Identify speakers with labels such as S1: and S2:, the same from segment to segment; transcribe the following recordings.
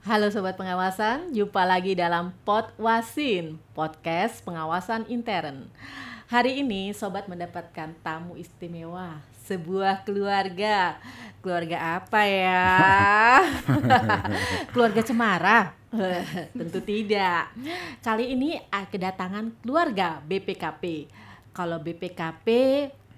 S1: Halo Sobat Pengawasan, jumpa lagi dalam Podwasin, podcast pengawasan intern. Hari ini Sobat mendapatkan tamu istimewa, sebuah keluarga. Keluarga apa ya? Keluarga Cemara? Tentu tidak. Kali ini kedatangan keluarga BPKP. Kalau BPKP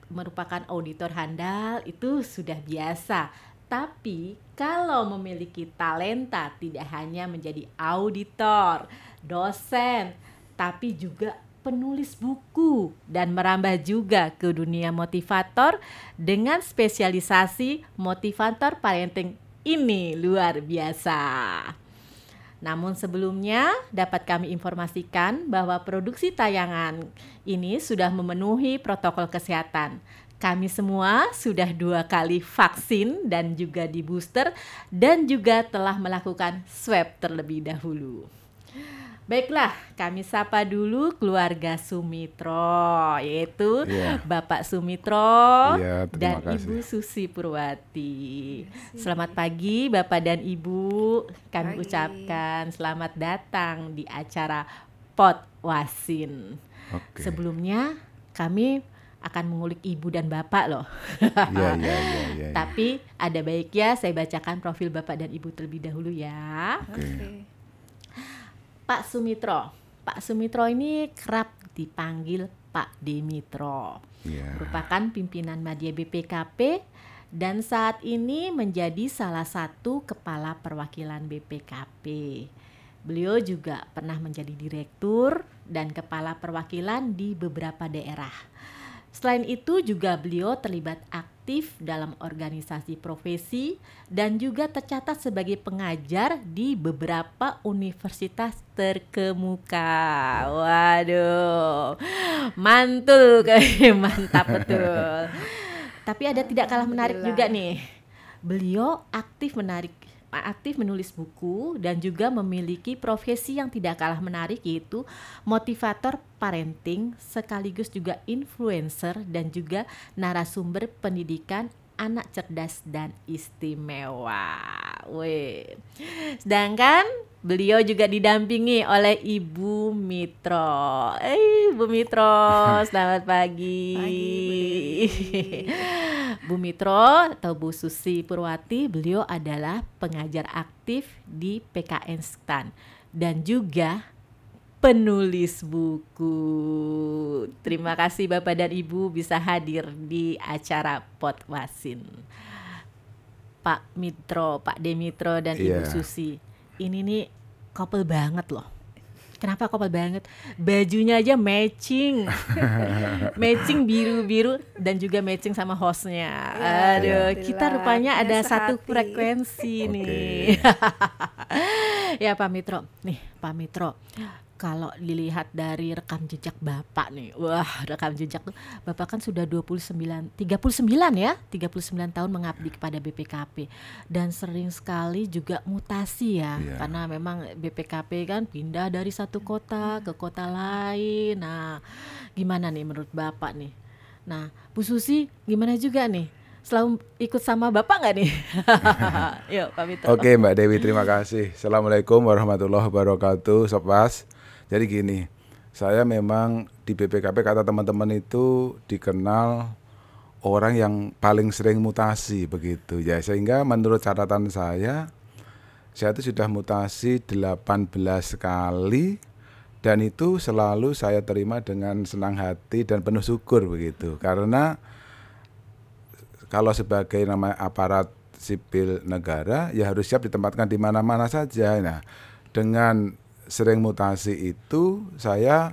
S1: merupakan auditor handal itu sudah biasa. Tapi kalau memiliki talenta tidak hanya menjadi auditor, dosen, tapi juga penulis buku dan merambah juga ke dunia motivator dengan spesialisasi motivator parenting. Ini luar biasa. Namun sebelumnya dapat kami informasikan bahwa produksi tayangan ini sudah memenuhi protokol kesehatan. Kami semua sudah 2 kali vaksin dan juga di booster dan juga telah melakukan swab terlebih dahulu. Baiklah, kami sapa dulu keluarga Sumitro, yaitu Bapak Sumitro dan Ibu Susi Purwati. Selamat pagi Bapak dan Ibu, kami ucapkan selamat datang di acara Podwasin. Sebelumnya kami akan mengulik ibu dan bapak loh. Ya. Tapi ada baiknya saya bacakan profil bapak dan ibu terlebih dahulu ya. Pak Sumitro. Pak Sumitro ini kerap dipanggil Pak Demitro. Merupakan pimpinan Madya BPKP dan saat ini menjadi salah satu kepala perwakilan BPKP. Beliau juga pernah menjadi direktur dan kepala perwakilan di beberapa daerah. Selain itu juga beliau terlibat aktif dalam organisasi profesi dan juga tercatat sebagai pengajar di beberapa universitas terkemuka. Waduh, mantul, mantap betul. Tapi ada tidak kalah menarik juga nih. Beliau aktif menulis buku dan juga memiliki profesi yang tidak kalah menarik, yaitu motivator parenting sekaligus juga influencer dan juga narasumber pendidikan anak cerdas dan istimewa. Sedangkan beliau juga didampingi oleh Ibu Mitro. Bu Mitro, selamat pagi. Bu Mitro atau Bu Susi Purwati, beliau adalah pengajar aktif di PKN STAN dan juga penulis buku. Terima kasih Bapak dan Ibu bisa hadir di acara Podwasin. Pak Mitro, Pak Demitro dan Ibu Susi, ini nih couple banget loh. Kenapa couple banget? Bajunya aja matching. Matching biru-biru dan juga matching sama hostnya. Aduh, kita rupanya ada satu frekuensi nih. Ya Pak Mitro. Nih Pak Mitro, kalau dilihat dari rekam jejak Bapak nih, rekam jejak tuh Bapak kan sudah 39 tahun mengabdi kepada BPKP dan sering sekali juga mutasi ya. Karena memang BPKP kan pindah dari satu kota ke kota lain. Nah, gimana nih menurut Bapak nih? Nah, Bu Susi gimana juga nih? Selalu ikut sama Bapak nggak nih? Yuk Pak Mitro.
S2: Oke Mbak Dewi, terima kasih. Assalamualaikum warahmatullahi wabarakatuh, Sobat. Jadi gini, saya memang di BPKP kata teman-teman itu dikenal orang yang paling sering mutasi begitu ya. Sehingga menurut catatan saya itu sudah mutasi 18 kali dan itu selalu saya terima dengan senang hati dan penuh syukur begitu. Karena kalau sebagai nama aparat sipil negara ya harus siap ditempatkan di mana-mana saja. Nah, dengan sering mutasi itu saya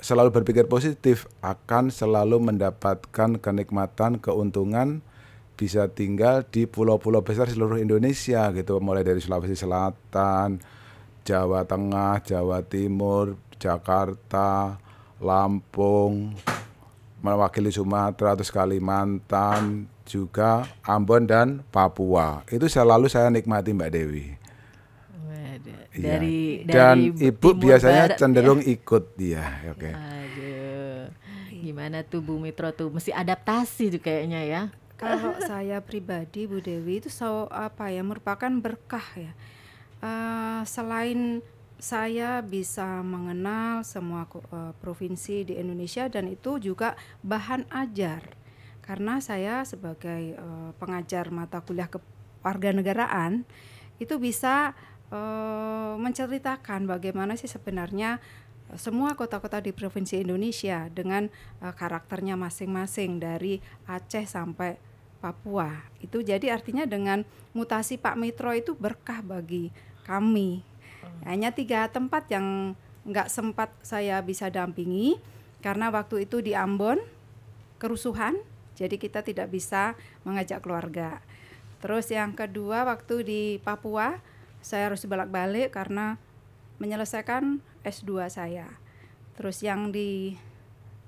S2: selalu berpikir positif akan selalu mendapatkan kenikmatan, keuntungan bisa tinggal di pulau-pulau besar seluruh Indonesia gitu, mulai dari Sulawesi Selatan, Jawa Tengah, Jawa Timur, Jakarta, Lampung, mewakili Sumatera, terus Kalimantan, juga Ambon dan Papua. Itu selalu saya nikmati Mbak Dewi. Dan Ibu biasanya cenderung ikut dia.
S1: Aduh, gimana tuh Bu Mitro tuh, mesti adaptasi tuh kayaknya ya.
S3: Kalau saya pribadi Bu Dewi itu merupakan berkah ya. Selain saya bisa mengenal semua provinsi di Indonesia, dan itu juga bahan ajar karena saya sebagai pengajar mata kuliah kewarganegaraan itu bisa menceritakan bagaimana sih sebenarnya semua kota-kota di provinsi Indonesia dengan karakternya masing-masing dari Aceh sampai Papua. Itu jadi artinya dengan mutasi Pak Mitro itu berkah bagi kami. Hanya 3 tempat yang nggak sempat saya bisa dampingi karena waktu itu di Ambon kerusuhan, jadi kita tidak bisa mengajak keluarga. Terus yang kedua waktu di Papua saya harus bolak-balik karena menyelesaikan S2 saya. Terus yang di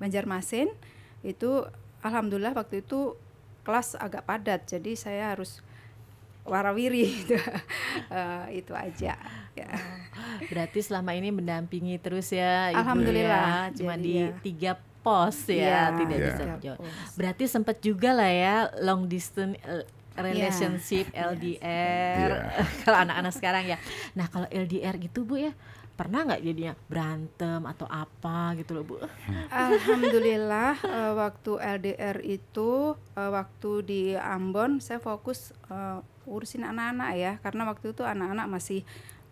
S3: Banjarmasin itu alhamdulillah waktu itu kelas agak padat, jadi saya harus warawiri itu aja ya.
S1: Berarti selama ini mendampingi terus ya Ibu,
S3: alhamdulillah
S1: ya cuma
S3: jadi
S1: di
S3: ya.
S1: 3 pos ya, tidak
S2: Iya.
S1: bisa
S3: 3
S1: jauh.
S3: pos.
S1: Berarti sempat juga lah ya long distance relationship LDR kalau anak-anak sekarang ya. Nah kalau LDR gitu Bu ya, pernah nggak jadinya berantem atau apa gitu loh Bu?
S3: Alhamdulillah waktu LDR itu waktu di Ambon saya fokus urusin anak-anak ya, karena waktu itu anak-anak masih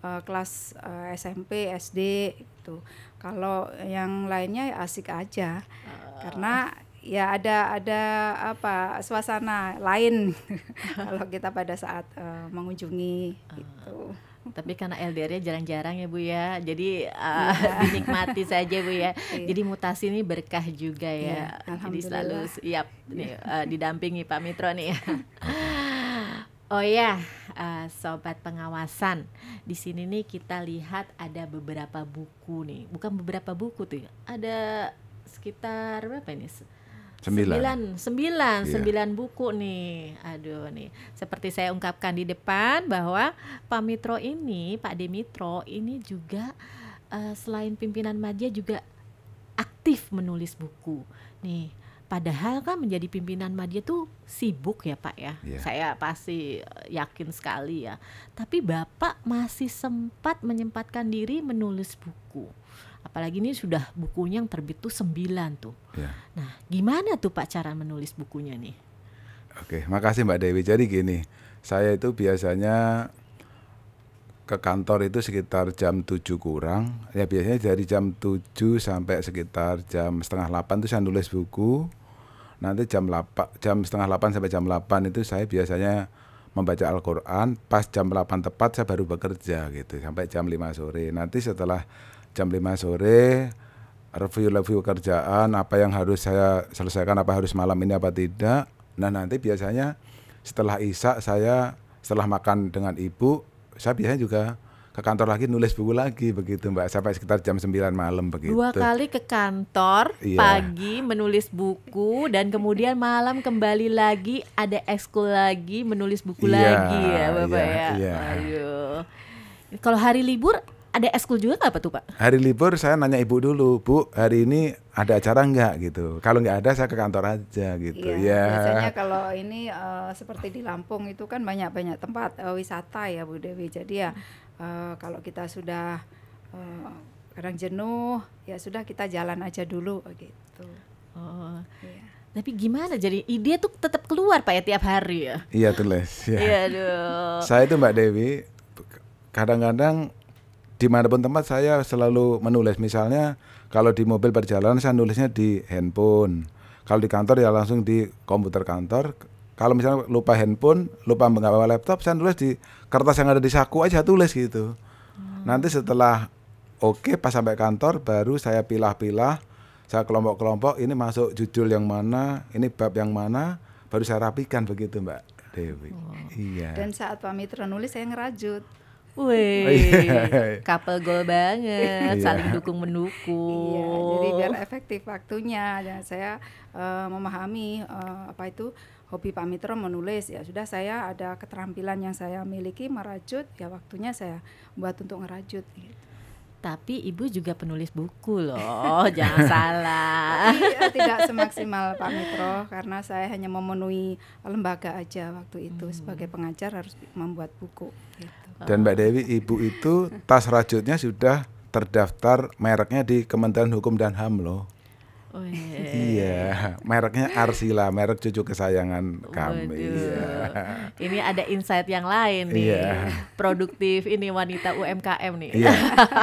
S3: kelas SMP, SD gitu. Kalau yang lainnya ya asik aja. Karena ya ada apa suasana lain kalau kita pada saat mengunjungi gitu.
S1: Tapi karena LDR-nya jarang-jarang ya Bu ya, jadi dinikmati saja Bu ya. Jadi mutasi ini berkah juga ya. Jadi selalu siap nih didampingi Pak Mitro nih. Oh ya, sobat pengawasan, di sini nih kita lihat ada beberapa buku nih, bukan beberapa buku tuh, ada sekitar berapa ini? 9 buku nih. Aduh nih, seperti saya ungkapkan di depan bahwa Pak Mitro ini, Pak D. Mitro ini juga selain pimpinan media juga aktif menulis buku. Nih, padahal kan menjadi pimpinan media tuh sibuk ya Pak ya.
S2: Yeah.
S1: Saya pasti yakin sekali ya. Tapi Bapak masih sempat menyempatkan diri menulis buku. Apalagi ini sudah bukunya yang terbit tuh 9 tuh.
S2: Ya.
S1: Nah, gimana tuh Pak cara menulis bukunya nih?
S2: Oke, makasih Mbak Dewi. Jadi gini, saya itu biasanya ke kantor itu sekitar jam 7 kurang. Ya biasanya dari jam 7 sampai sekitar jam setengah 8 itu saya nulis buku. Nanti jam setengah 8 sampai jam 8 itu saya biasanya membaca Al-Quran. Pas jam 8 tepat saya baru bekerja gitu, sampai jam 5 sore. Nanti setelah jam 5 sore review kerjaan, apa yang harus saya selesaikan, apa harus malam ini apa tidak. Nah nanti biasanya setelah Isya setelah makan dengan ibu, saya biasanya juga ke kantor lagi nulis buku lagi begitu Mbak, sampai sekitar jam 9 malam begitu.
S1: 2 kali ke kantor, pagi menulis buku dan kemudian malam kembali lagi ada ekskul lagi menulis buku lagi ya Bapak ya. Aduh. Kalau hari libur ada ekskul juga nggak tuh Pak?
S2: Hari libur saya nanya ibu dulu, Bu, hari ini ada acara nggak gitu. Kalau nggak ada saya ke kantor aja gitu.
S3: Biasanya kalau ini seperti di Lampung itu kan banyak tempat wisata ya Bu Dewi. Jadi ya kalau kita sudah kadang jenuh, ya sudah kita jalan aja dulu gitu.
S1: Oh. Iya. Tapi gimana jadi ide tuh tetap keluar Pak ya tiap hari ya?
S2: Iya tulis.
S1: Iya aduh.
S2: Saya itu Mbak Dewi kadang-kadang dimanapun tempat saya selalu menulis. Misalnya kalau di mobil perjalanan saya nulisnya di handphone. Kalau di kantor ya langsung di komputer kantor. Kalau misalnya lupa handphone, lupa membawa laptop, saya nulis di kertas yang ada di saku aja tulis gitu. Nanti setelah pas sampai kantor baru saya pilah-pilah, saya kelompok-kelompok, ini masuk judul yang mana, ini bab yang mana, baru saya rapikan begitu Mbak Dewi. Iya.
S3: Dan saat Pak Mitro nulis saya ngerajut.
S1: Wih, couple goal banget, saling dukung-mendukung.
S3: Iya, jadi biar efektif waktunya. Dan saya memahami apa itu hobi Pak Mitro menulis. Ya sudah, saya ada keterampilan yang saya miliki merajut. Ya waktunya saya buat untuk ngerajut. Gitu.
S1: Tapi Ibu juga penulis buku loh, jangan salah.
S3: Iya, tidak semaksimal Pak Mitro karena saya hanya memenuhi lembaga aja waktu itu. Sebagai pengajar harus membuat buku. Gitu.
S2: Dan Mbak Dewi, ibu itu tas rajutnya sudah terdaftar mereknya di Kementerian Hukum dan HAM loh. Iya, mereknya Arsila, merek cucu kesayangan kami. Iya.
S1: Ini ada insight yang lain nih.
S2: Iya.
S1: Produktif ini wanita UMKM nih.
S2: Iya,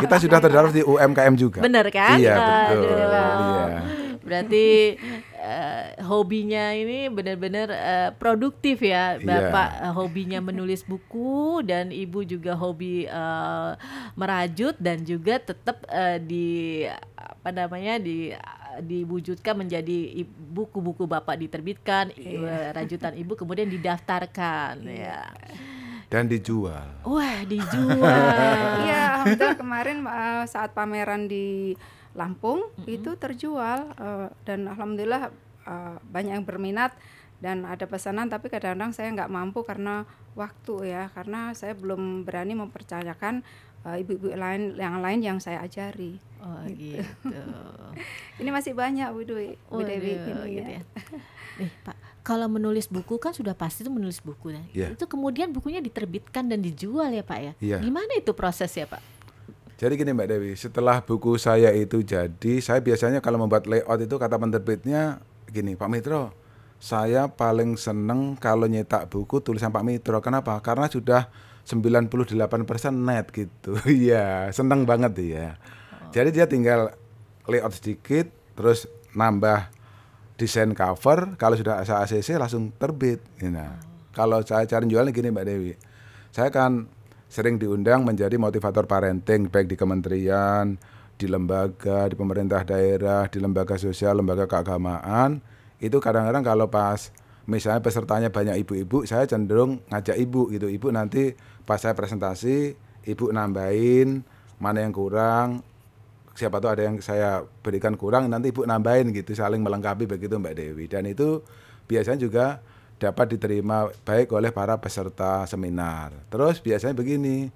S2: kita sudah terdaftar di UMKM juga.
S1: Bener kan?
S2: Iya, betul.
S1: Aduh.
S2: Iya.
S1: Berarti hobinya ini benar-benar produktif ya. Bapak hobinya menulis buku dan ibu juga hobi merajut dan juga tetap diwujudkan menjadi buku-buku Bapak diterbitkan, rajutan ibu kemudian didaftarkan ya.
S2: Dan dijual.
S1: Wah, dijual.
S3: Iya, alhamdulillah kemarin saat pameran di Lampung itu terjual dan alhamdulillah banyak yang berminat dan ada pesanan, tapi kadang-kadang saya nggak mampu karena waktu ya, karena saya belum berani mempercayakan ibu-ibu yang lain yang saya ajari.
S1: Oh gitu.
S3: Ini masih banyak Bu Dewi ini
S1: gitu ya. Nih Pak, kalau menulis buku kan sudah pasti itu menulis buku ya. Itu kemudian bukunya diterbitkan dan dijual ya Pak ya. Gimana itu prosesnya Pak?
S2: Jadi gini Mbak Dewi, setelah buku saya itu jadi, saya biasanya kalau membuat layout itu kata penerbitnya gini, Pak Mitro, saya paling seneng kalau nyetak buku tulisan Pak Mitro. Kenapa? Karena sudah 98% net gitu. Iya, seneng banget ya. Jadi dia tinggal layout sedikit, terus nambah desain cover, kalau sudah saya ACC langsung terbit. Nah, kalau saya cari jualnya gini Mbak Dewi, saya kan sering diundang menjadi motivator parenting, baik di kementerian, di lembaga, di pemerintah daerah, di lembaga sosial, lembaga keagamaan. Itu kadang-kadang kalau pas misalnya pesertanya banyak ibu-ibu, saya cenderung ngajak ibu gitu. Ibu nanti pas saya presentasi, ibu nambahin mana yang kurang, siapa tahu ada yang saya berikan kurang, nanti ibu nambahin gitu, saling melengkapi begitu Mbak Dewi. Dan itu biasanya juga dapat diterima baik oleh para peserta seminar. Terus biasanya begini,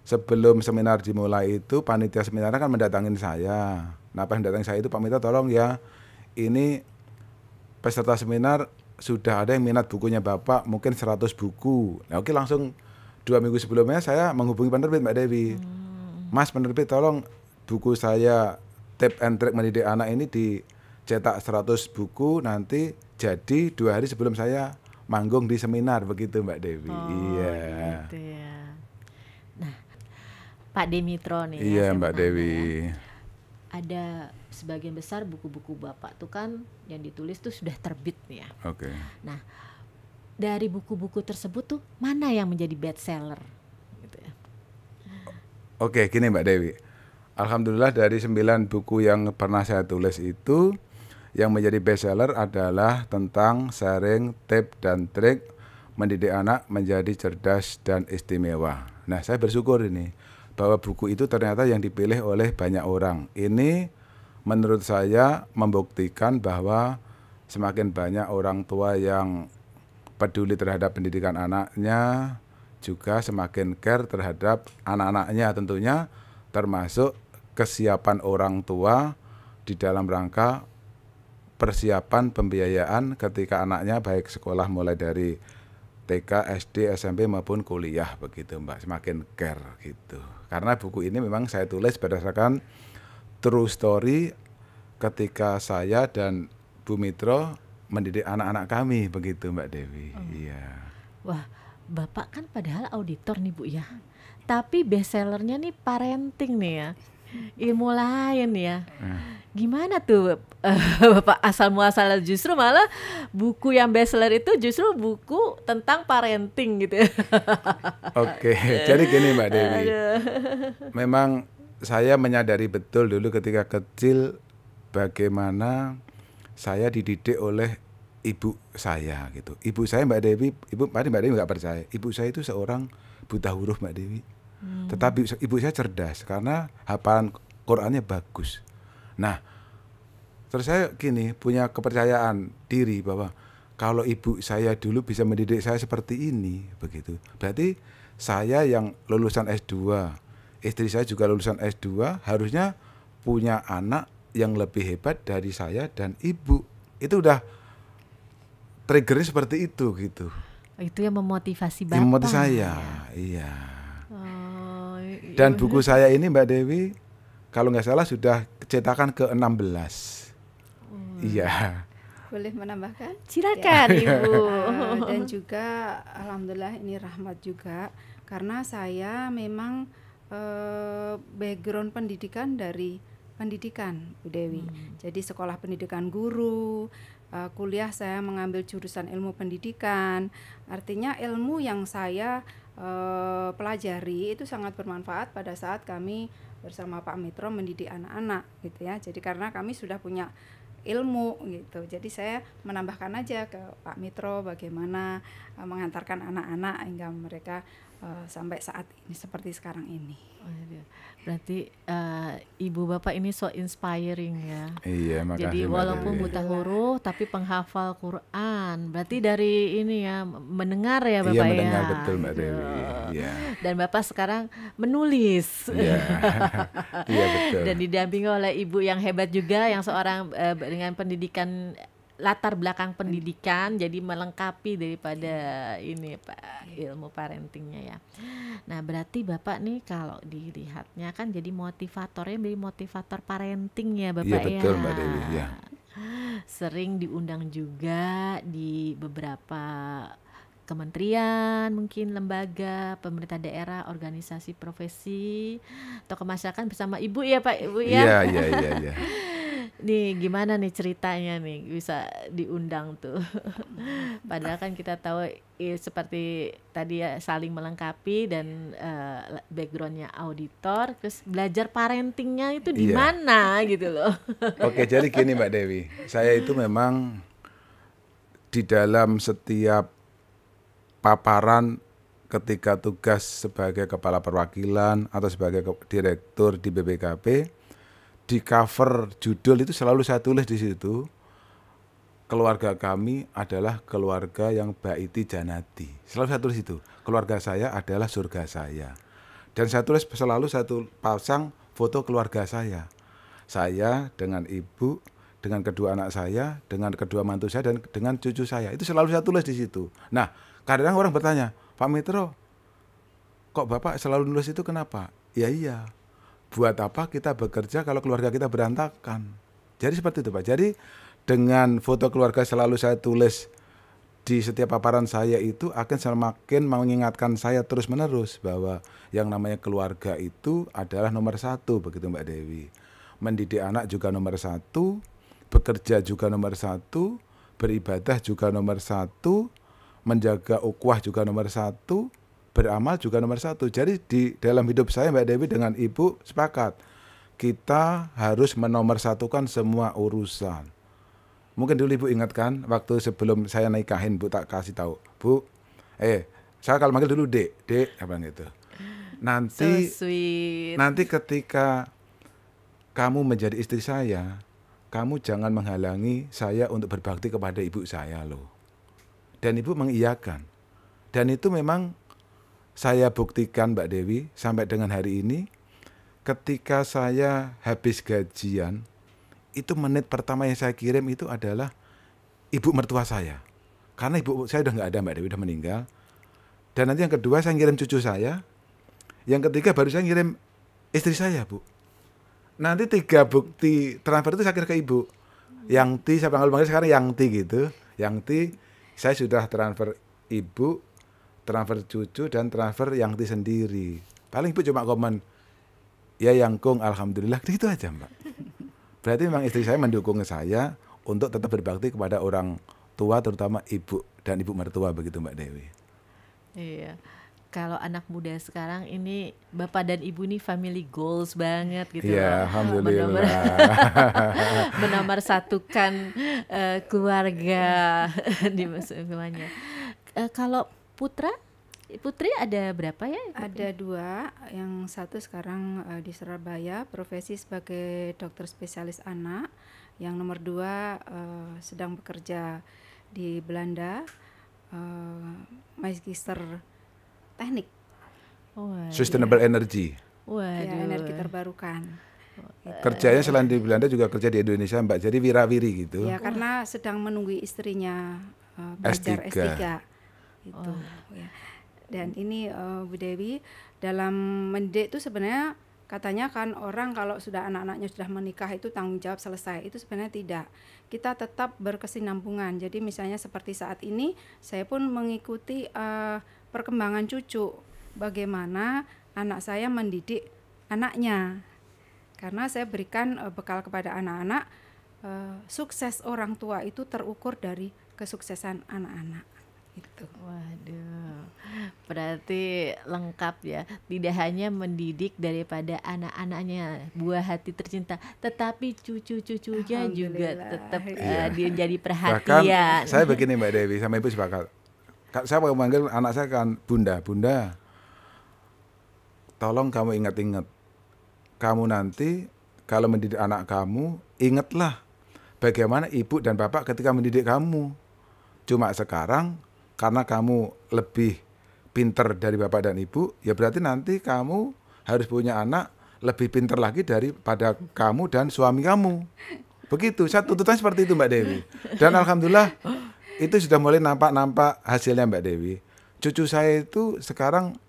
S2: sebelum seminar dimulai itu panitia seminarnya kan mendatangin saya. Nah pas mendatangin saya itu Pak Mita tolong ya, ini peserta seminar sudah ada yang minat bukunya Bapak, mungkin 100 buku. Nah oke, langsung 2 minggu sebelumnya saya menghubungi penerbit Mbak Dewi. Mas penerbit tolong buku saya Tips and Tricks Mendidik Anak ini dicetak 100 buku, nanti jadi 2 hari sebelum saya manggung di seminar begitu Mbak Dewi. Iya.
S1: Gitu ya. Nah, Pak Demitro nih.
S2: Iya Mbak Dewi.
S1: Ada sebagian besar buku-buku Bapak tuh kan yang ditulis tuh sudah terbit nih ya.
S2: Oke.
S1: Nah, dari buku-buku tersebut tuh mana yang menjadi bestseller? Gitu ya.
S2: Oke, gini Mbak Dewi. Alhamdulillah dari 9 buku yang pernah saya tulis itu, yang menjadi bestseller adalah tentang sharing tips dan trik mendidik anak menjadi cerdas dan istimewa. Nah, saya bersyukur ini bahwa buku itu ternyata yang dipilih oleh banyak orang. Ini menurut saya membuktikan bahwa semakin banyak orang tua yang peduli terhadap pendidikan anaknya, juga semakin care terhadap anak-anaknya tentunya, termasuk kesiapan orang tua di dalam rangka persiapan pembiayaan ketika anaknya baik sekolah mulai dari TK, SD, SMP maupun kuliah begitu Mbak, semakin care gitu. Karena buku ini memang saya tulis berdasarkan true story ketika saya dan Bu Mitro mendidik anak-anak kami begitu Mbak Dewi. Iya.
S1: Wah, Bapak kan padahal auditor nih Bu ya. Tapi bestsellernya nih parenting nih ya. Ilmu lain ya. Gimana tuh Bapak asal muasal justru malah buku yang bestseller itu justru buku tentang parenting gitu ya.
S2: Oke, jadi gini Mbak Dewi. Memang saya menyadari betul dulu ketika kecil bagaimana saya dididik oleh ibu saya gitu. Ibu saya Mbak Dewi, Mbak Dewi nggak percaya. Ibu saya itu seorang buta huruf Mbak Dewi. Tetapi ibu saya cerdas karena hafalan Qur'annya bagus. Nah, terus saya gini punya kepercayaan diri bahwa kalau ibu saya dulu bisa mendidik saya seperti ini begitu. Berarti saya yang lulusan S2, istri saya juga lulusan S2, harusnya punya anak yang lebih hebat dari saya dan ibu. Itu udah triggernya seperti itu gitu.
S1: Itu yang memotivasi Bapak.
S2: Memotivasi saya, iya. Dan buku saya ini Mbak Dewi, kalau nggak salah sudah cetakan ke-16. Iya.
S3: Boleh menambahkan?
S1: Silakan Ibu.
S3: Dan juga alhamdulillah ini rahmat juga karena saya memang background pendidikan dari pendidikan Bu Dewi. Jadi sekolah pendidikan guru, kuliah saya mengambil jurusan ilmu pendidikan. Artinya ilmu yang saya pelajari itu sangat bermanfaat pada saat kami bersama Pak Mitro mendidik anak-anak gitu ya. Jadi karena kami sudah punya ilmu gitu. Jadi saya menambahkan aja ke Pak Mitro bagaimana mengantarkan anak-anak hingga mereka sampai saat ini seperti sekarang ini.
S1: Berarti ibu bapak ini so inspiring ya.
S2: Iya, makasih.
S1: Jadi walaupun buta huruf tapi penghafal Quran. Berarti dari ini ya mendengar ya bapak ya.
S2: Iya, mendengar betul Mbak Dewi. Iya.
S1: Dan bapak sekarang menulis.
S2: Iya. Iya betul.
S1: Dan didampingi oleh ibu yang hebat juga, yang seorang dengan pendidikan, latar belakang pendidikan, jadi melengkapi daripada ini Pak ilmu parentingnya ya. Nah berarti bapak nih kalau dilihatnya kan jadi motivatornya, jadi motivator parenting ya bapak ya.
S2: Iya betul Mbak Dewi. Ya.
S1: Sering diundang juga di beberapa kementerian, mungkin lembaga, pemerintah daerah, organisasi profesi, atau kemasyarakatan bersama ibu ya Pak Ibu ya.
S2: Iya.
S1: Nih gimana nih ceritanya nih bisa diundang tuh. Padahal kan kita tahu seperti tadi ya saling melengkapi dan backgroundnya auditor, terus belajar parentingnya itu di mana gitu loh.
S2: Oke, jadi gini Mbak Dewi, saya itu memang di dalam setiap paparan ketika tugas sebagai kepala perwakilan atau sebagai direktur di BPKP, di cover judul itu selalu saya tulis di situ, keluarga kami adalah keluarga yang baiti janati. Selalu saya tulis itu, keluarga saya adalah surga saya. Dan saya tulis selalu satu pasang foto keluarga saya. Saya dengan ibu, dengan kedua anak saya, dengan kedua mantu saya, dan dengan cucu saya. Itu selalu saya tulis di situ. Nah, kadang orang bertanya, Pak Mitro, kok Bapak selalu nulis itu kenapa? Ya iya. Buat apa kita bekerja kalau keluarga kita berantakan? Jadi seperti itu Pak. Jadi dengan foto keluarga selalu saya tulis di setiap paparan saya itu akan semakin mengingatkan saya terus menerus bahwa yang namanya keluarga itu adalah nomor satu, begitu Mbak Dewi. Mendidik anak juga nomor satu, bekerja juga nomor satu, beribadah juga nomor satu, menjaga ukhuwah juga nomor satu, beramal juga nomor satu. Jadi di dalam hidup saya Mbak Dewi dengan Ibu sepakat, kita harus menomorsatukan semua urusan. Mungkin dulu Ibu ingatkan waktu sebelum saya nikahin, Bu tak kasih tahu, Bu, saya kalau manggil dulu Dek, apa gitu. Nanti,
S1: So sweet.
S2: Nanti ketika kamu menjadi istri saya, kamu jangan menghalangi saya untuk berbakti kepada ibu saya loh. Dan Ibu mengiyakan. Dan itu memang saya buktikan Mbak Dewi sampai dengan hari ini, ketika saya habis gajian, itu menit pertama yang saya kirim itu adalah ibu mertua saya. Karena ibu saya udah nggak ada Mbak Dewi, udah meninggal. Dan nanti yang kedua saya ngirim cucu saya. Yang ketiga baru saya ngirim istri saya Bu. Nanti 3 bukti transfer itu saya kirim ke Ibu. Yang T, saya panggil sekarang yang T gitu. Yang T, saya sudah transfer Ibu, transfer cucu, dan transfer yang T sendiri. Paling Ibu cuma komen, ya yang Kung, alhamdulillah, gitu aja Mbak. Berarti memang istri saya mendukung saya untuk tetap berbakti kepada orang tua, terutama ibu dan ibu mertua, begitu Mbak Dewi. Iya.
S1: Kalau anak muda sekarang ini Bapak dan Ibu nih family goals banget gitu.
S2: Iya, alhamdulillah.
S1: Menomorsatukan keluarga di semuanya. Kalau Putri ada berapa ya?
S3: Ada 2, yang satu sekarang di Surabaya profesi sebagai dokter spesialis anak, yang nomor 2 sedang bekerja di Belanda, magister teknik.
S2: Sustainable energy.
S3: Ya, energi terbarukan.
S2: Kerjanya selain di Belanda juga kerja di Indonesia Mbak, jadi wirawiri gitu.
S3: Ya karena sedang menunggu istrinya belajar S3 itu. Ya. Dan ini Bu Dewi, dalam mendidik itu sebenarnya katanya kan orang kalau sudah anak-anaknya sudah menikah itu tanggung jawab selesai. Itu sebenarnya tidak. Kita tetap berkesinambungan. Jadi misalnya seperti saat ini saya pun mengikuti perkembangan cucu. Bagaimana anak saya mendidik anaknya. Karena saya berikan bekal kepada anak-anak, sukses orang tua itu terukur dari kesuksesan anak-anak. Gitu.
S1: Waduh, berarti lengkap ya. Tidak hanya mendidik daripada anak-anaknya, buah hati tercinta, tetapi cucu-cucunya juga tetap dia jadi perhatian.
S2: Bahkan saya begini Mbak Dewi, sama Ibu sepakat. Saya memanggil anak saya kan Bunda, Bunda, tolong kamu ingat-ingat, kamu nanti kalau mendidik anak kamu, ingatlah bagaimana ibu dan bapak ketika mendidik kamu. Cuma sekarang karena kamu lebih pinter dari bapak dan ibu, ya berarti nanti kamu harus punya anak lebih pinter lagi daripada kamu dan suami kamu. Begitu, saya tuntutan seperti itu Mbak Dewi. Dan alhamdulillah itu sudah mulai nampak hasilnya Mbak Dewi. Cucu saya itu sekarang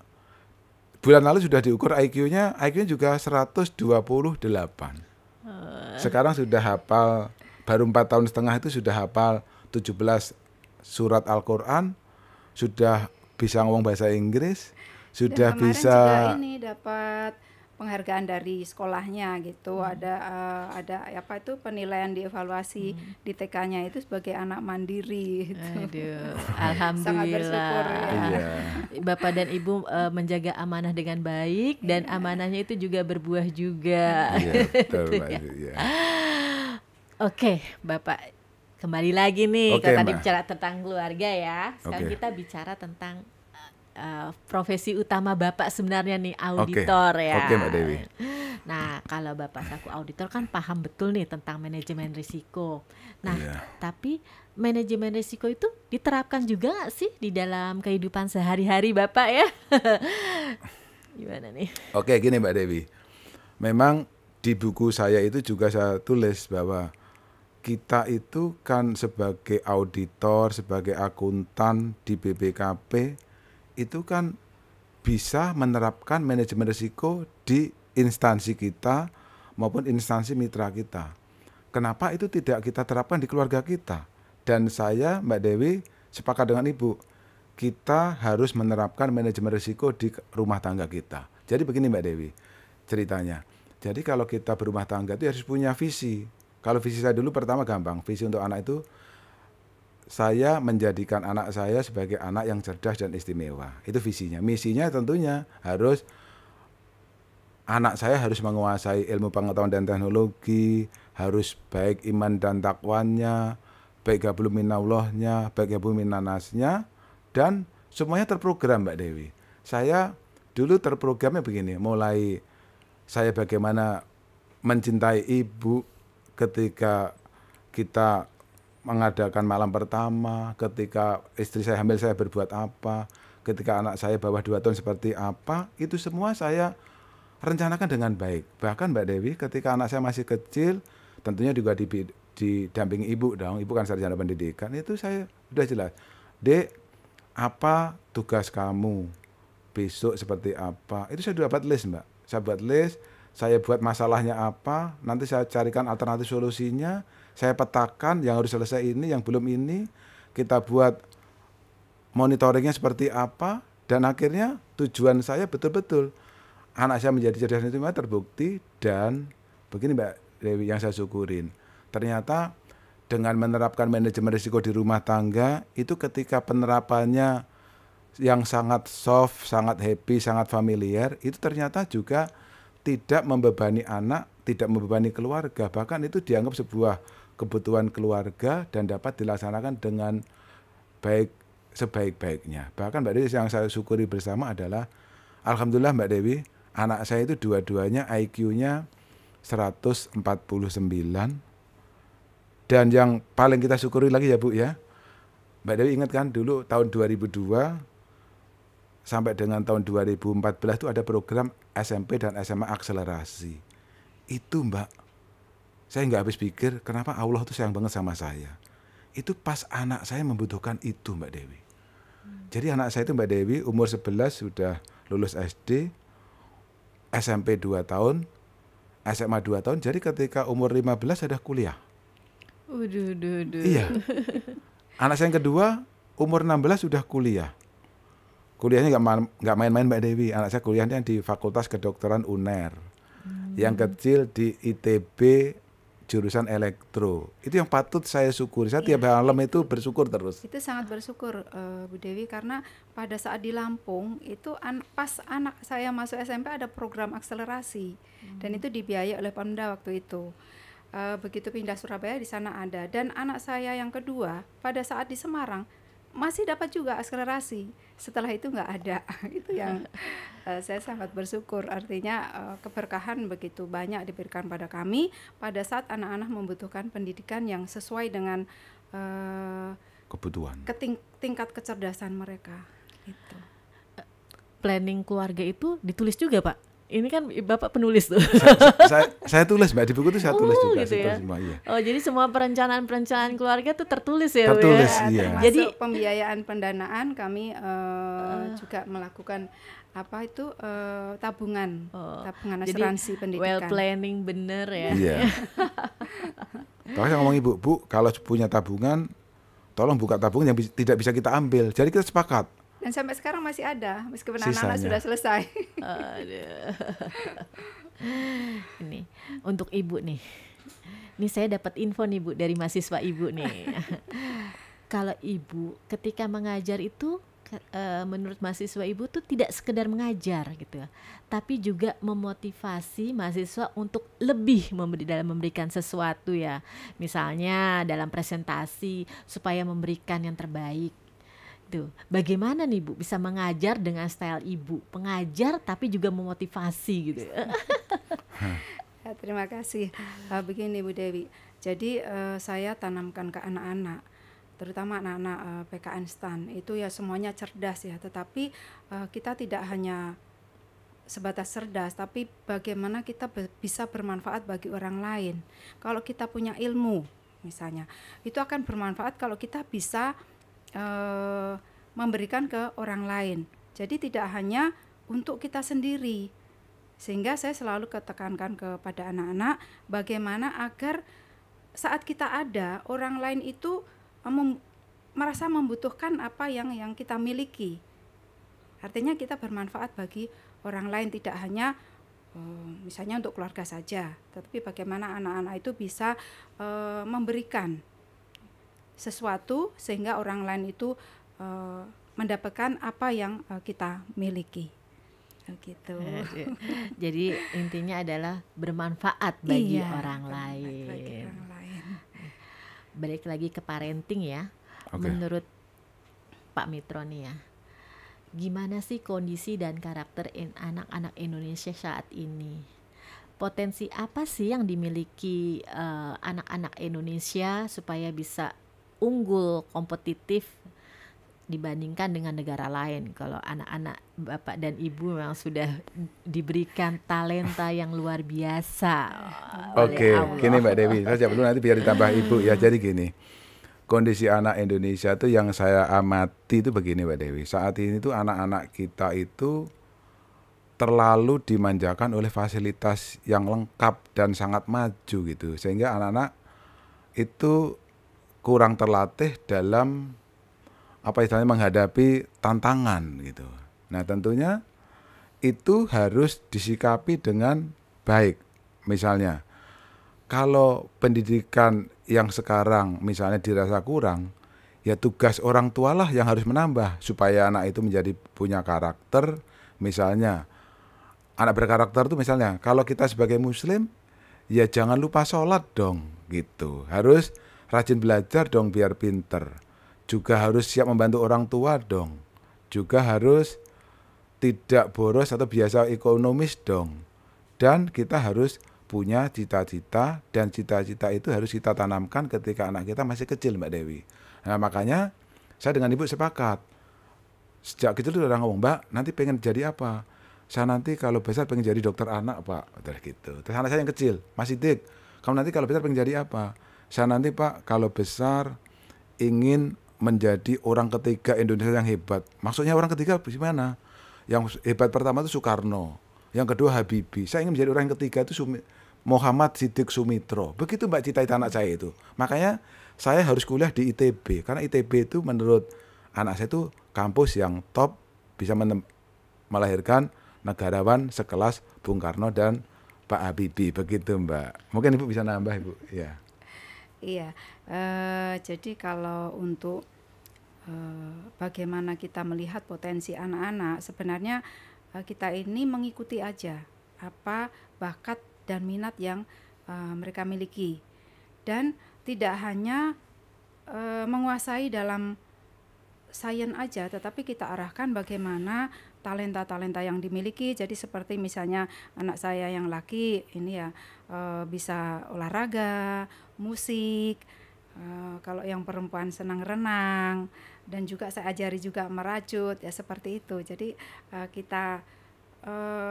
S2: bulan lalu sudah diukur IQ-nya juga 128. Sekarang sudah hafal, baru 4 tahun setengah itu sudah hafal 17 surat Al-Quran, sudah bisa ngomong bahasa Inggris, sudah
S3: dan
S2: bisa
S3: juga ini dapat penghargaan dari sekolahnya gitu. Ada apa itu penilaian dievaluasi di TK-nya itu sebagai anak mandiri gitu.
S1: Aduh, alhamdulillah.
S3: Sangat bersyukur ya.
S2: Iya.
S1: Bapak dan Ibu menjaga amanah dengan baik dan amanahnya itu juga berbuah juga.
S2: Iya, betul, Mbak Dewi, ya.
S1: Oke, Bapak. Kembali lagi nih,
S2: Oke,
S1: kalau tadi
S2: Mbak.
S1: bicara tentang keluarga ya. Sekarang
S2: Oke.
S1: kita bicara tentang profesi utama Bapak sebenarnya nih, auditor ya.
S2: Oke, Mbak Dewi.
S1: Nah, kalau Bapak selaku auditor kan paham betul nih tentang manajemen risiko. Nah,
S2: Iya.
S1: tapi manajemen risiko itu diterapkan juga nggak sih di dalam kehidupan sehari-hari Bapak ya? Gimana nih?
S2: Oke, gini Mbak Dewi. Memang di buku saya itu juga saya tulis bahwa kita itu kan sebagai auditor, sebagai akuntan di BPKP itu kan bisa menerapkan manajemen risiko di instansi kita maupun instansi mitra kita. Kenapa itu tidak kita terapkan di keluarga kita? Dan saya, Mbak Dewi, sepakat dengan Ibu, kita harus menerapkan manajemen risiko di rumah tangga kita. Jadi begini Mbak Dewi, ceritanya. Jadi kalau kita berumah tangga itu harus punya visi. Kalau visi saya dulu pertama gampang, visi untuk anak itu saya menjadikan anak saya sebagai anak yang cerdas dan istimewa. Itu visinya. Misinya tentunya harus anak saya harus menguasai ilmu pengetahuan dan teknologi, harus baik iman dan takwanya, baik gabul minallahnya, baik gabul minannasnya, dan semuanya terprogram Mbak Dewi. Saya dulu terprogramnya begini, mulai saya bagaimana mencintai ibu, ketika kita mengadakan malam pertama, ketika istri saya hamil saya berbuat apa, ketika anak saya bawah 2 tahun seperti apa, itu semua saya rencanakan dengan baik. Bahkan Mbak Dewi ketika anak saya masih kecil, tentunya juga didampingi ibu dong, ibu kan sarjana pendidikan, itu saya sudah jelas, Dek, apa tugas kamu besok seperti apa, itu saya sudah buat list Mbak, saya buat list, saya buat masalahnya apa, nanti saya carikan alternatif solusinya, saya petakan yang harus selesai ini, yang belum ini, kita buat monitoringnya seperti apa, dan akhirnya tujuan saya betul-betul anak saya menjadi cerdas dan istimewa terbukti. Dan begini Mbak Dewi yang saya syukurin, ternyata dengan menerapkan manajemen risiko di rumah tangga, itu ketika penerapannya yang sangat soft, sangat happy, sangat familiar, itu ternyata juga tidak membebani anak, tidak membebani keluarga, bahkan itu dianggap sebuah kebutuhan keluarga dan dapat dilaksanakan dengan baik, sebaik-baiknya. Bahkan Mbak Dewi yang saya syukuri bersama adalah alhamdulillah Mbak Dewi, anak saya itu dua-duanya IQ-nya 149, dan yang paling kita syukuri lagi ya Bu ya, Mbak Dewi ingat kan dulu tahun 2002 sampai dengan tahun 2014 itu ada program SMP dan SMA akselerasi. Itu Mbak, saya nggak habis pikir kenapa Allah tuh sayang banget sama saya. Itu pas anak saya membutuhkan itu Mbak Dewi. Jadi anak saya itu Mbak Dewi umur 11 sudah lulus SD, SMP 2 tahun, SMA 2 tahun. Jadi ketika umur 15 sudah kuliah. Iya. Anak saya yang kedua umur 16 sudah kuliah. Kuliahnya nggak main-main Mbak Dewi. Anak saya kuliahnya di Fakultas Kedokteran UNER. Yang kecil di ITB jurusan elektro. Itu yang patut saya syukuri. Saya tiap malam itu bersyukur terus.
S3: Itu sangat bersyukur Bu Dewi, karena pada saat di Lampung itu pas anak saya masuk SMP ada program akselerasi dan itu dibiayai oleh Pemda waktu itu. Begitu pindah Surabaya di sana ada, dan anak saya yang kedua pada saat di Semarang masih dapat juga akselerasi. Setelah itu nggak ada. Itu yang saya sangat bersyukur. Artinya keberkahan begitu banyak diberikan pada kami pada saat anak-anak membutuhkan pendidikan yang sesuai dengan
S2: kebutuhan,
S3: tingkat kecerdasan mereka. Itu.
S1: Planning keluarga itu ditulis juga Pak? Ini kan Bapak penulis tuh.
S2: Saya tulis Mbak, di buku itu saya tulis juga.
S1: Gitu ya?
S2: Semua, iya.
S1: Oh, jadi semua perencanaan keluarga tuh tertulis ya?
S2: Tertulis,
S1: Bu, ya?
S2: iya.
S3: Jadi pembiayaan pendanaan kami juga melakukan tabungan asuransi pendidikan.
S1: Well planning bener ya.
S2: Iya. Kalau saya ngomong Ibu, Bu, kalau punya tabungan, tolong buka tabungan yang tidak bisa kita ambil. Jadi kita sepakat.
S3: Dan sampai sekarang masih ada, meskipun
S2: Sisanya.
S3: anak-anak sudah selesai.
S1: Ini untuk Ibu nih. Ini saya dapat info nih Bu dari mahasiswa Ibu nih. Kalau Ibu ketika mengajar itu menurut mahasiswa Ibu tuh tidak sekedar mengajar gitu ya, tapi juga memotivasi mahasiswa untuk lebih dalam memberikan sesuatu ya. Misalnya dalam presentasi supaya memberikan yang terbaik. Tuh, bagaimana nih Bu bisa mengajar dengan style Ibu, pengajar tapi juga memotivasi gitu.
S3: Ya, terima kasih. Begini Bu Dewi, jadi saya tanamkan ke anak-anak, terutama anak-anak PKN STAN itu ya semuanya cerdas ya, tetapi kita tidak hanya sebatas cerdas, tapi bagaimana kita bisa bermanfaat bagi orang lain. Kalau kita punya ilmu misalnya, itu akan bermanfaat kalau kita bisa memberikan ke orang lain. Jadi tidak hanya untuk kita sendiri. Sehingga saya selalu ketekankan kepada anak-anak bagaimana agar saat kita ada, orang lain itu merasa membutuhkan apa yang kita miliki. Artinya kita bermanfaat bagi orang lain, tidak hanya misalnya untuk keluarga saja, tetapi bagaimana anak-anak itu bisa memberikan sesuatu sehingga orang lain itu mendapatkan apa yang kita miliki. Gitu.
S1: Jadi intinya adalah bermanfaat bagi orang
S3: lain.
S1: Balik lagi ke parenting ya.
S2: Okay.
S1: Menurut Pak Mitro nih ya, gimana sih kondisi dan karakter anak-anak Indonesia saat ini? Potensi apa sih yang dimiliki anak-anak Indonesia supaya bisa unggul, kompetitif dibandingkan dengan negara lain? Kalau anak-anak Bapak dan Ibu memang sudah diberikan talenta yang luar biasa.
S2: Oke, gini Mbak Dewi, saya jawab dulu nanti biar ditambah Ibu ya. Jadi gini, kondisi anak Indonesia itu yang saya amati itu begini Mbak Dewi. Saat ini tuh anak-anak kita itu terlalu dimanjakan oleh fasilitas yang lengkap dan sangat maju gitu. Sehingga anak-anak itu kurang terlatih dalam istilahnya menghadapi tantangan gitu. Nah tentunya itu harus disikapi dengan baik. Misalnya kalau pendidikan yang sekarang misalnya dirasa kurang, ya tugas orang tua lah yang harus menambah supaya anak itu menjadi punya karakter. Misalnya anak berkarakter itu misalnya kalau kita sebagai muslim ya jangan lupa sholat dong gitu. Harus rajin belajar dong biar pinter. Juga harus siap membantu orang tua dong. Juga harus tidak boros atau biasa ekonomis dong. Dan kita harus punya cita-cita, dan cita-cita itu harus kita tanamkan ketika anak kita masih kecil Mbak Dewi. Nah makanya saya dengan Ibu sepakat. Sejak kecil udah ngomong, Mbak nanti pengen jadi apa? Saya nanti kalau besar pengen jadi dokter anak Pak. Udah gitu. Terus anak saya yang kecil masih dik. Kamu nanti kalau besar pengen jadi apa? Saya nanti Pak kalau besar ingin menjadi orang ketiga Indonesia yang hebat. Maksudnya orang ketiga gimana? Yang hebat pertama itu Soekarno, yang kedua Habibie. Saya ingin menjadi orang yang ketiga itu Muhammad Siddiq Sumitro. Begitu Mbak cita-cita anak saya itu. Makanya saya harus kuliah di ITB, karena ITB itu menurut anak saya itu kampus yang top, bisa melahirkan negarawan sekelas Bung Karno dan Pak Habibie. Begitu Mbak. Mungkin Ibu bisa nambah Ibu. Ya.
S3: Iya, jadi kalau untuk bagaimana kita melihat potensi anak-anak, sebenarnya kita ini mengikuti aja apa bakat dan minat yang mereka miliki, dan tidak hanya menguasai dalam sains aja, tetapi kita arahkan bagaimana talenta-talenta yang dimiliki. Jadi seperti misalnya anak saya yang laki ini ya bisa olahraga, musik, kalau yang perempuan senang renang, dan juga saya ajari juga merajut ya, seperti itu. Jadi kita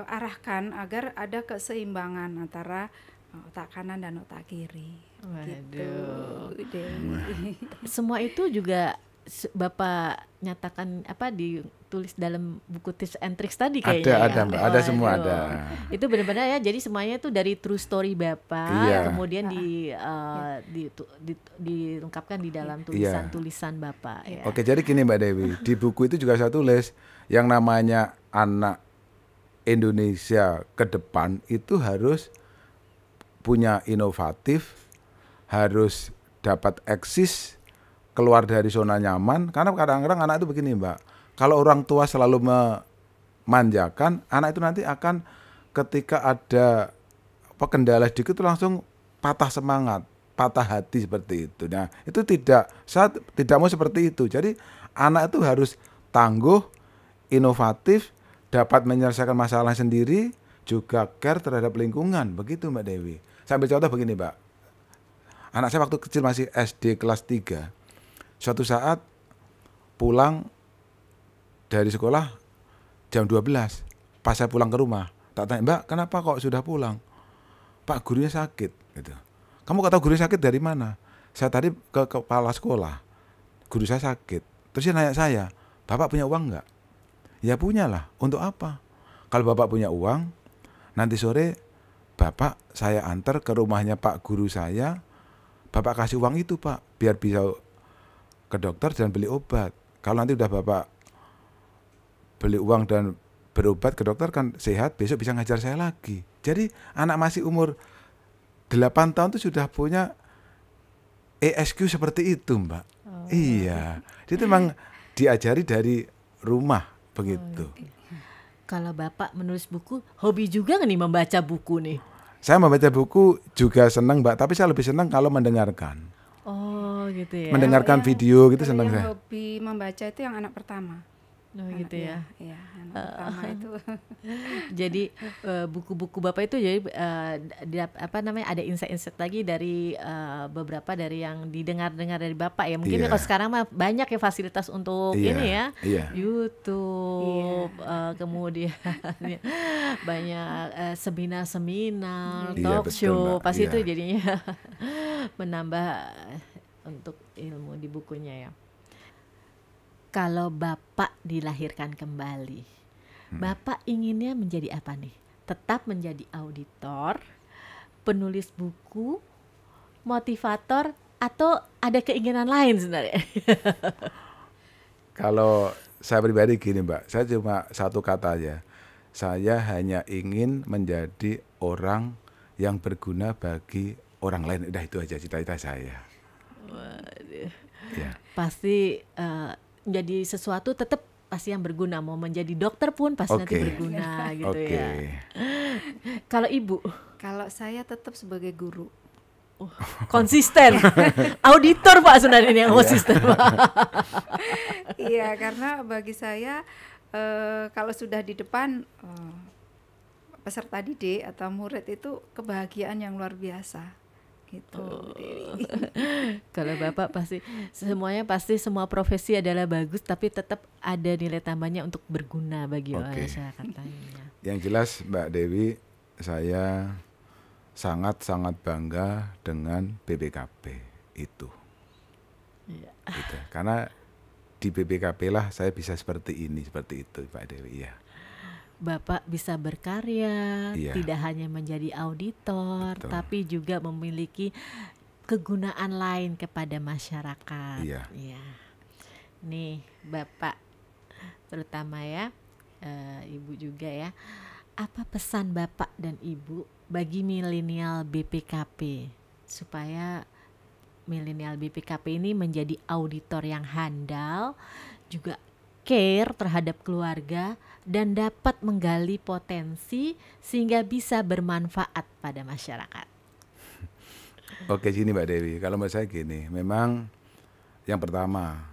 S3: arahkan agar ada keseimbangan antara otak kanan dan otak kiri.
S1: Waduh.
S3: Gitu.
S1: Semua itu juga Bapak nyatakan apa ditulis dalam buku tips and tricks tadi kayaknya.
S2: Ada Mbak, ada semua ada.
S1: Itu benar-benar ya, jadi semuanya itu dari true story Bapak,
S2: Iya.
S1: kemudian diungkapkan di dalam tulisan-tulisan Bapak ya.
S2: Oke, jadi gini Mbak Dewi, di buku itu juga saya tulis yang namanya anak Indonesia ke depan itu harus punya inovatif, harus dapat eksis, keluar dari zona nyaman. Karena kadang-kadang anak itu begini Mbak, kalau orang tua selalu memanjakan, anak itu nanti akan ketika ada kendala sedikit itu langsung patah semangat, patah hati seperti itu. Nah itu saya tidak mau seperti itu. Jadi anak itu harus tangguh, inovatif, dapat menyelesaikan masalah sendiri, juga care terhadap lingkungan. Begitu Mbak Dewi. Sambil contoh begini Mbak, anak saya waktu kecil masih SD kelas 3, suatu saat pulang dari sekolah jam 12, pas saya pulang ke rumah, tak tanya, Mbak kenapa kok sudah pulang? Pak, gurunya sakit gitu. Kamu kok tahu gurunya sakit dari mana? Saya tadi ke kepala sekolah, guru saya sakit. Terus dia nanya saya, Bapak punya uang nggak? Ya punya lah, untuk apa? Kalau Bapak punya uang, nanti sore Bapak saya antar ke rumahnya Pak guru saya, Bapak kasih uang itu Pak, biar bisa ke dokter dan beli obat. Kalau nanti udah Bapak beli uang dan berobat ke dokter kan sehat, besok bisa ngajar saya lagi. Jadi anak masih umur 8 tahun itu sudah punya ESQ seperti itu Mbak. Iya, itu memang diajari dari rumah begitu.
S1: Kalau Bapak menulis buku, hobi juga nggak nih membaca buku nih?
S2: Saya membaca buku juga senang Mbak, tapi saya lebih senang kalau mendengarkan.
S1: Oh gitu ya.
S2: Mendengarkan video gitu senang
S3: yang
S2: saya.
S3: hobi membaca itu yang anak pertama.
S1: Oh gitu ya.
S3: Iya, anak pertama itu.
S1: Jadi buku-buku Bapak itu jadi ada insight-insight lagi dari beberapa dari yang didengar-dengar dari Bapak ya. Mungkin kalau sekarang mah banyak ya fasilitas untuk ini ya. YouTube, kemudian banyak seminar-seminar, talk show, pasti itu jadinya menambah untuk ilmu di bukunya ya. Kalau Bapak dilahirkan kembali, Bapak inginnya menjadi apa nih? Tetap menjadi auditor, penulis buku, motivator, atau ada keinginan lain sebenarnya?
S2: Kalau saya pribadi gini Mbak, saya cuma satu kata aja. Saya hanya ingin menjadi orang yang berguna bagi orang lain. Udah itu aja cita-cita saya.
S1: Waduh.
S2: Ya.
S1: Pasti menjadi sesuatu tetap pasti yang berguna, mau menjadi dokter pun pasti nanti berguna gitu ya. Kalau Ibu?
S3: Kalau saya tetap sebagai guru.
S1: Konsisten. Auditor Pak sebenarnya ini yang konsisten Pak.
S3: Iya, karena bagi saya kalau sudah di depan peserta didik atau murid itu kebahagiaan yang luar biasa. Gitu.
S1: Kalau Bapak pasti semuanya semua profesi adalah bagus, tapi tetap ada nilai tambahnya untuk berguna bagi masyarakat lainnya. Yang
S2: jelas Mbak Dewi, saya sangat-sangat bangga dengan BPKP itu.
S1: Iya.
S2: Gitu. Karena di BPKP lah saya bisa seperti ini, seperti itu Pak Dewi ya.
S1: Bapak bisa berkarya,
S2: Iya.
S1: tidak hanya menjadi auditor,
S2: Betul.
S1: tapi juga memiliki kegunaan lain kepada masyarakat.
S2: Iya.
S1: Iya. Nih, Bapak, terutama ya, Ibu juga ya. Apa pesan Bapak dan Ibu bagi milenial BPKP supaya milenial BPKP ini menjadi auditor yang handal, juga care terhadap keluarga dan dapat menggali potensi sehingga bisa bermanfaat pada masyarakat.
S2: Oke, gini Mbak Dewi, kalau menurut saya gini, memang yang pertama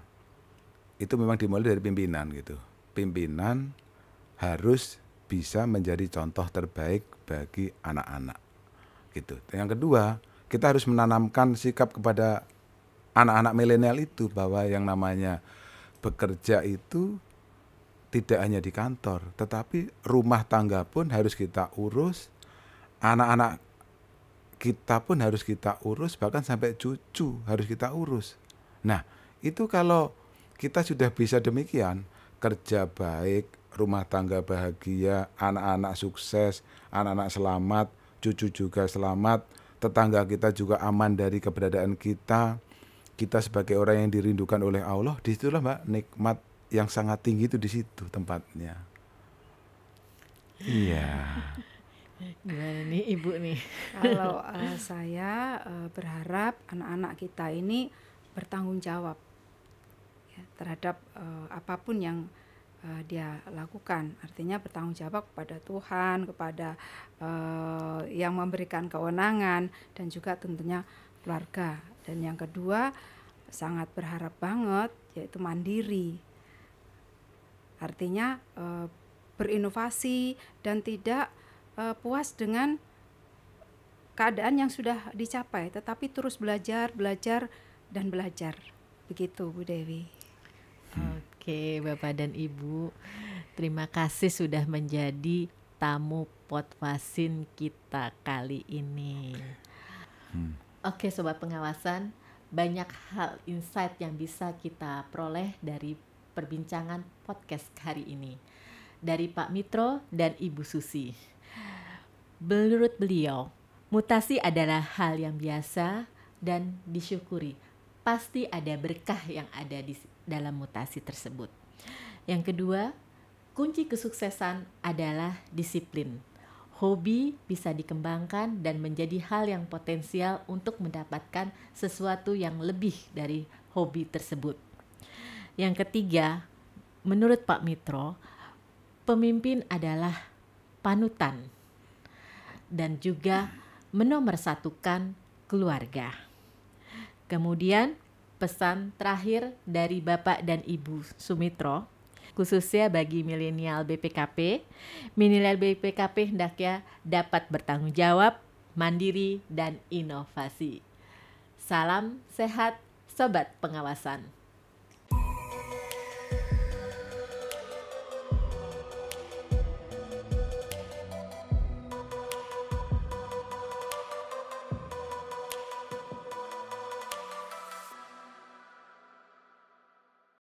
S2: itu memang dimulai dari pimpinan gitu. Pimpinan harus bisa menjadi contoh terbaik bagi anak-anak gitu. Yang kedua, kita harus menanamkan sikap kepada anak-anak milenial itu bahwa yang namanya bekerja itu tidak hanya di kantor, tetapi rumah tangga pun harus kita urus, anak-anak kita pun harus kita urus, bahkan sampai cucu harus kita urus. Nah, itu kalau kita sudah bisa demikian, kerja baik, rumah tangga bahagia, anak-anak sukses, anak-anak selamat, cucu juga selamat, tetangga kita juga aman dari keberadaan kita sebagai orang yang dirindukan oleh Allah, disitulah Mbak nikmat yang sangat tinggi itu di situ tempatnya. Iya.
S1: Gimana nih Ibu nih?
S3: Kalau saya berharap anak-anak kita ini bertanggung jawab ya, terhadap apapun yang dia lakukan. Artinya bertanggung jawab kepada Tuhan, kepada yang memberikan kewenangan, dan juga tentunya keluarga. Dan yang kedua, sangat berharap banget yaitu mandiri. Artinya berinovasi dan tidak puas dengan keadaan yang sudah dicapai, tetapi terus belajar dan belajar. Begitu Bu Dewi.
S1: Oke, Bapak dan Ibu, terima kasih sudah menjadi tamu Potwasin kita kali ini. Oke, Sobat Pengawasan, banyak hal insight yang bisa kita peroleh dari perbincangan podcast hari ini dari Pak Mitro dan Ibu Susi. Menurut beliau, mutasi adalah hal yang biasa dan disyukuri. Pasti ada berkah yang ada di dalam mutasi tersebut. Yang kedua, kunci kesuksesan adalah disiplin. Hobi bisa dikembangkan dan menjadi hal yang potensial untuk mendapatkan sesuatu yang lebih dari hobi tersebut. Yang ketiga, menurut Pak Mitro, pemimpin adalah panutan dan juga menomorsatukan keluarga. Kemudian pesan terakhir dari Bapak dan Ibu Sumitro, khususnya bagi milenial BPKP, milenial BPKP hendaknya dapat bertanggung jawab, mandiri, dan inovasi. Salam sehat, Sobat Pengawasan.